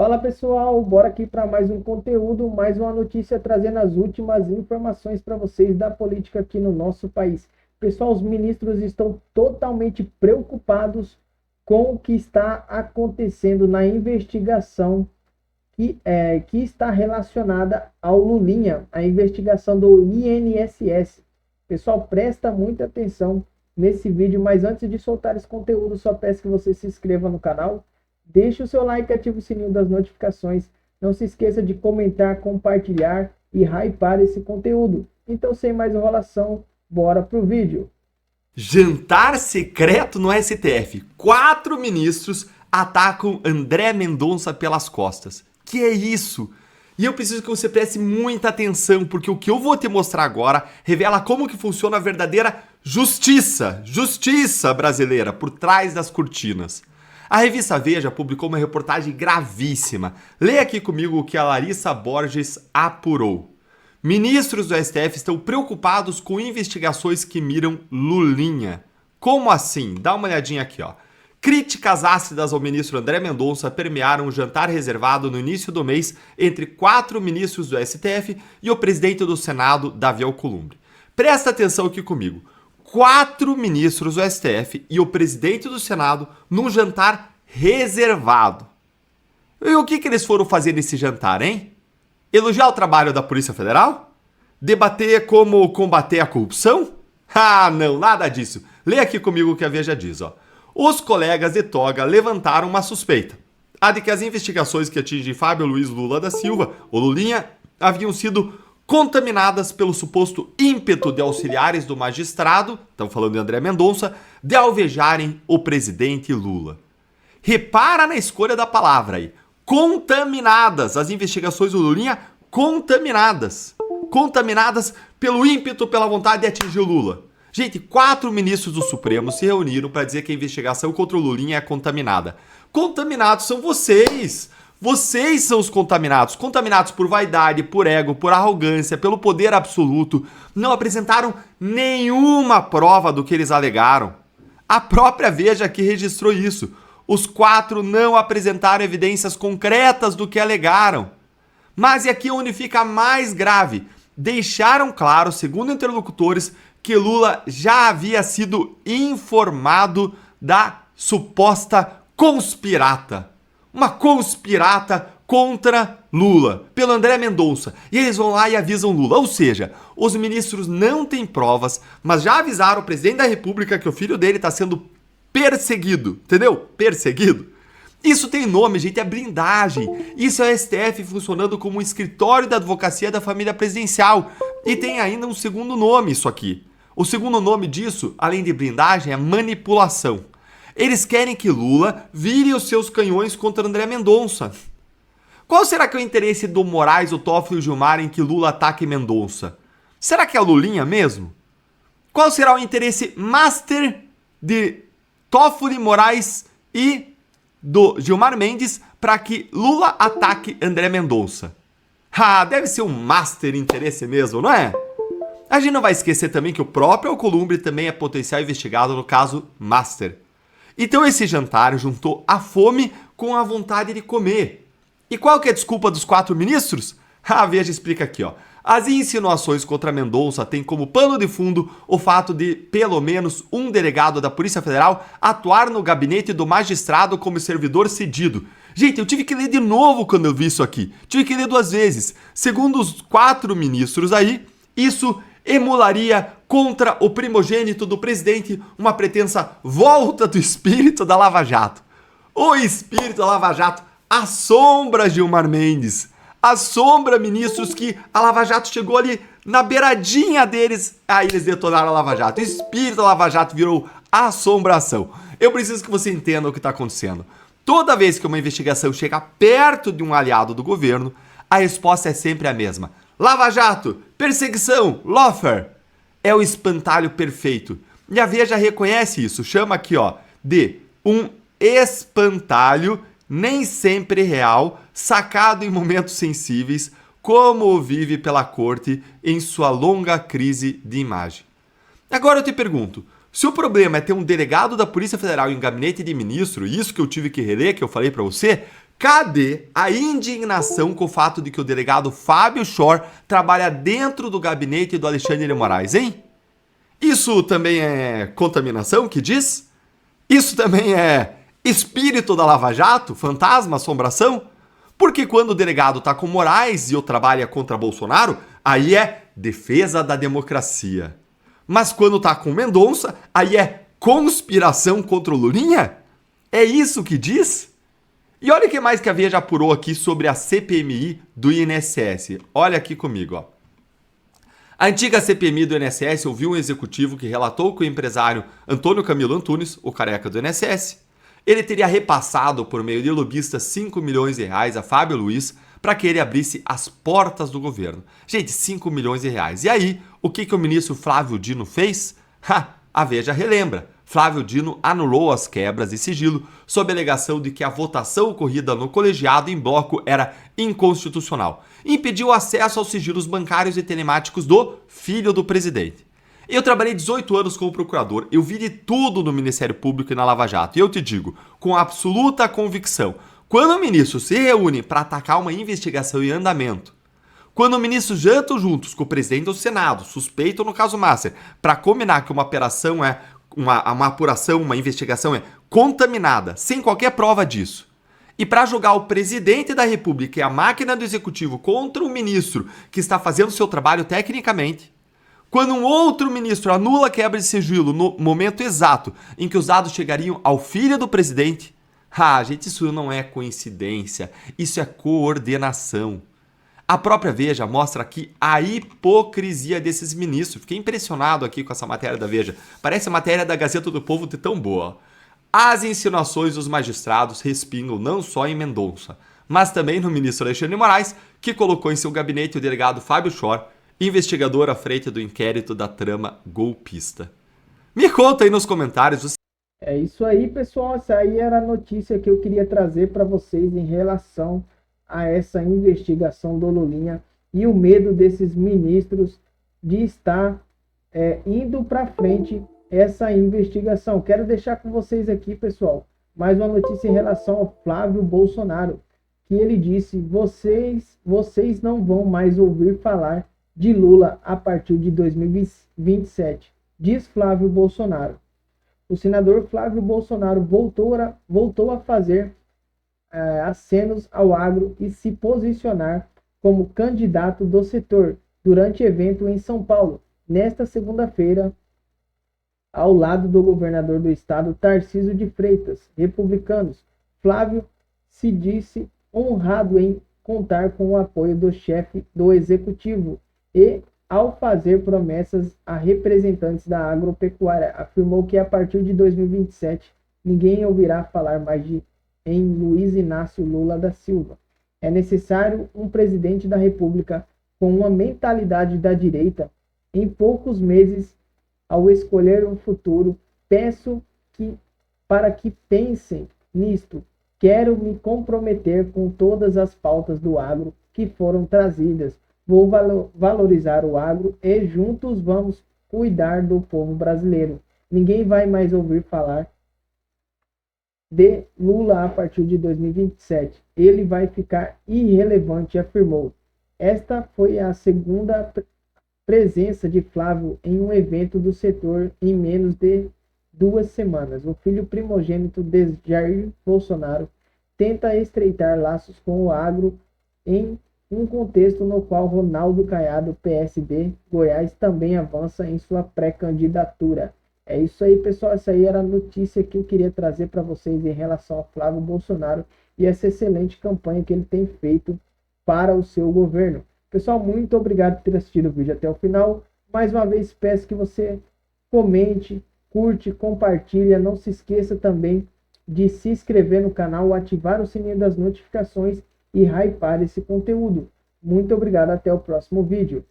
Fala pessoal, bora aqui para mais um conteúdo, mais uma notícia trazendo as últimas informações para vocês da política aqui no nosso país. Pessoal, os ministros estão totalmente preocupados com o que está acontecendo na investigação que está relacionada ao Lulinha, a investigação do INSS. Pessoal, presta muita atenção nesse vídeo, mas antes de soltar esse conteúdo, só peço que você se inscreva no canal. Deixe o seu like e ative o sininho das notificações. Não se esqueça de comentar, compartilhar e hypar esse conteúdo. Então, sem mais enrolação, bora pro vídeo. Jantar secreto no STF. 4 ministros atacam André Mendonça pelas costas. Que é isso? E eu preciso que você preste muita atenção, porque o que eu vou te mostrar agora revela como que funciona a verdadeira justiça brasileira por trás das cortinas. A revista Veja publicou uma reportagem gravíssima. Leia aqui comigo o que a Larissa Borges apurou. Ministros do STF estão preocupados com investigações que miram Lulinha. Como assim? Dá uma olhadinha aqui, ó. Críticas ácidas ao ministro André Mendonça permearam um jantar reservado no início do mês entre 4 ministros do STF e o presidente do Senado, Davi Alcolumbre. Presta atenção aqui comigo. 4 ministros do STF e o presidente do Senado num jantar reservado. E o que eles foram fazer nesse jantar, hein? Elogiar o trabalho da Polícia Federal? Debater como combater a corrupção? Ah, não, nada disso. Lê aqui comigo o que a Veja diz, ó. Os colegas de toga levantaram uma suspeita. A de que as investigações que atingem Fábio Luiz Lula da Silva, ou Lulinha, haviam sido contaminadas pelo suposto ímpeto de auxiliares do magistrado, estamos falando de André Mendonça, de alvejarem o presidente Lula. Repara na escolha da palavra aí. Contaminadas. As investigações do Lulinha, contaminadas. Contaminadas pelo ímpeto, pela vontade de atingir o Lula. Gente, 4 ministros do Supremo se reuniram para dizer que a investigação contra o Lulinha é contaminada. Contaminados são vocês. Vocês são os contaminados. Contaminados por vaidade, por ego, por arrogância, pelo poder absoluto. Não apresentaram nenhuma prova do que eles alegaram. A própria Veja que registrou isso. Os 4 não apresentaram evidências concretas do que alegaram. Mas e aqui onde fica mais grave? Deixaram claro, segundo interlocutores, que Lula já havia sido informado da suposta conspirata. Uma conspirata contra Lula, pelo André Mendonça. E eles vão lá e avisam Lula. Ou seja, os ministros não têm provas, mas já avisaram o presidente da República que o filho dele está sendo perseguido. Entendeu? Perseguido. Isso tem nome, gente, é blindagem. Isso é o STF funcionando como um escritório da advocacia da família presidencial. E tem ainda um segundo nome isso aqui. O segundo nome disso, além de blindagem, é manipulação. Eles querem que Lula vire os seus canhões contra André Mendonça. Qual será que é o interesse do Moraes, o Toffoli e o Gilmar em que Lula ataque Mendonça? Será que é a Lulinha mesmo? Qual será o interesse master de Toffoli, Moraes e do Gilmar Mendes para que Lula ataque André Mendonça? Ah, deve ser um master interesse mesmo, não é? A gente não vai esquecer também que o próprio Alcolumbre também é potencial investigado no caso Master. Então esse jantar juntou a fome com a vontade de comer. E qual que é a desculpa dos 4 ministros? A Veja explica aqui, ó. As insinuações contra Mendonça têm como pano de fundo o fato de, pelo menos, um delegado da Polícia Federal atuar no gabinete do magistrado como servidor cedido. Gente, eu tive que ler de novo quando eu vi isso aqui. Tive que ler 2 vezes. Segundo os 4 ministros aí, isso emularia contra o primogênito do presidente uma pretensa volta do espírito da Lava Jato. O espírito da Lava Jato assombra Gilmar Mendes, assombra ministros que a Lava Jato chegou ali na beiradinha deles, aí eles detonaram a Lava Jato. O espírito da Lava Jato virou assombração. Eu preciso que você entenda o que está acontecendo. Toda vez que uma investigação chega perto de um aliado do governo, a resposta é sempre a mesma. Lava Jato, perseguição, lawfare. É o espantalho perfeito. E a Veja reconhece isso, chama aqui, ó, de um espantalho nem sempre real, sacado em momentos sensíveis, como o vive pela corte em sua longa crise de imagem. Agora eu te pergunto, se o problema é ter um delegado da Polícia Federal em gabinete de ministro, isso que eu tive que reler, que eu falei pra você, Cadê a indignação com o fato de que o delegado Fábio Shor trabalha dentro do gabinete do Alexandre de Moraes, hein? Isso também é contaminação, que diz? Isso também é espírito da Lava Jato? Fantasma, assombração? Porque quando o delegado tá com Moraes e o trabalha contra Bolsonaro, aí é defesa da democracia. Mas quando tá com Mendonça, aí é conspiração contra o Lulinha? É isso que diz? E olha o que mais que a Veja apurou aqui sobre a CPMI do INSS. Olha aqui comigo, ó. A antiga CPMI do INSS ouviu um executivo que relatou que o empresário Antônio Camilo Antunes, o careca do INSS, ele teria repassado por meio de lobistas 5 milhões de reais a Fábio Luiz para que ele abrisse as portas do governo. Gente, 5 milhões de reais. E aí, o que o ministro Flávio Dino fez? A Veja relembra. Flávio Dino anulou as quebras de sigilo sob a alegação de que a votação ocorrida no colegiado em bloco era inconstitucional. Impediu o acesso aos sigilos bancários e telemáticos do filho do presidente. Eu trabalhei 18 anos como procurador, eu vi de tudo no Ministério Público e na Lava Jato. E eu te digo, com absoluta convicção, quando o ministro se reúne para atacar uma investigação em andamento, quando o ministro janta juntos com o presidente do Senado, suspeito no caso Masser, para combinar que uma operação é uma apuração, uma investigação é contaminada, sem qualquer prova disso, e para jogar o presidente da República e a máquina do executivo contra um ministro que está fazendo seu trabalho tecnicamente, quando um outro ministro anula a quebra de sigilo no momento exato em que os dados chegariam ao filho do presidente, gente, isso não é coincidência, isso é coordenação. A própria Veja mostra aqui a hipocrisia desses ministros. Fiquei impressionado aqui com essa matéria da Veja. Parece a matéria da Gazeta do Povo de tão boa. As insinuações dos magistrados respingam não só em Mendonça, mas também no ministro Alexandre de Moraes, que colocou em seu gabinete o delegado Fábio Shor, investigador à frente do inquérito da trama golpista. Me conta aí nos comentários. É isso aí, pessoal. Essa aí era a notícia que eu queria trazer para vocês em relação a essa investigação do Lulinha e o medo desses ministros de estar indo para frente essa investigação. Quero deixar com vocês aqui, pessoal, mais uma notícia em relação ao Flávio Bolsonaro, que ele disse: vocês não vão mais ouvir falar de Lula a partir de 2027, diz Flávio Bolsonaro. O senador Flávio Bolsonaro voltou a fazer acenos ao agro e se posicionar como candidato do setor durante evento em São Paulo, nesta segunda-feira, ao lado do governador do estado, Tarcísio de Freitas, republicanos. Flávio se disse honrado em contar com o apoio do chefe do executivo e, ao fazer promessas a representantes da agropecuária, afirmou que a partir de 2027 ninguém ouvirá falar mais em Luiz Inácio Lula da Silva. É necessário um presidente da República com uma mentalidade da direita. Em poucos meses, ao escolher um futuro, peço para que pensem nisto. Quero me comprometer com todas as pautas do agro que foram trazidas. Vou valorizar o agro e juntos vamos cuidar do povo brasileiro. Ninguém vai mais ouvir falar de Lula a partir de 2027. Ele vai ficar irrelevante, afirmou. Esta foi a segunda presença de Flávio em um evento do setor em menos de 2 semanas. O filho primogênito de Jair Bolsonaro tenta estreitar laços com o agro em um contexto no qual Ronaldo Caiado, PSD, Goiás, também avança em sua pré-candidatura. É isso aí, pessoal. Essa aí era a notícia que eu queria trazer para vocês em relação ao Flávio Bolsonaro e essa excelente campanha que ele tem feito para o seu governo. Pessoal, muito obrigado por ter assistido o vídeo até o final. Mais uma vez, peço que você comente, curte, compartilha. Não se esqueça também de se inscrever no canal, ativar o sininho das notificações e hypar esse conteúdo. Muito obrigado, até o próximo vídeo.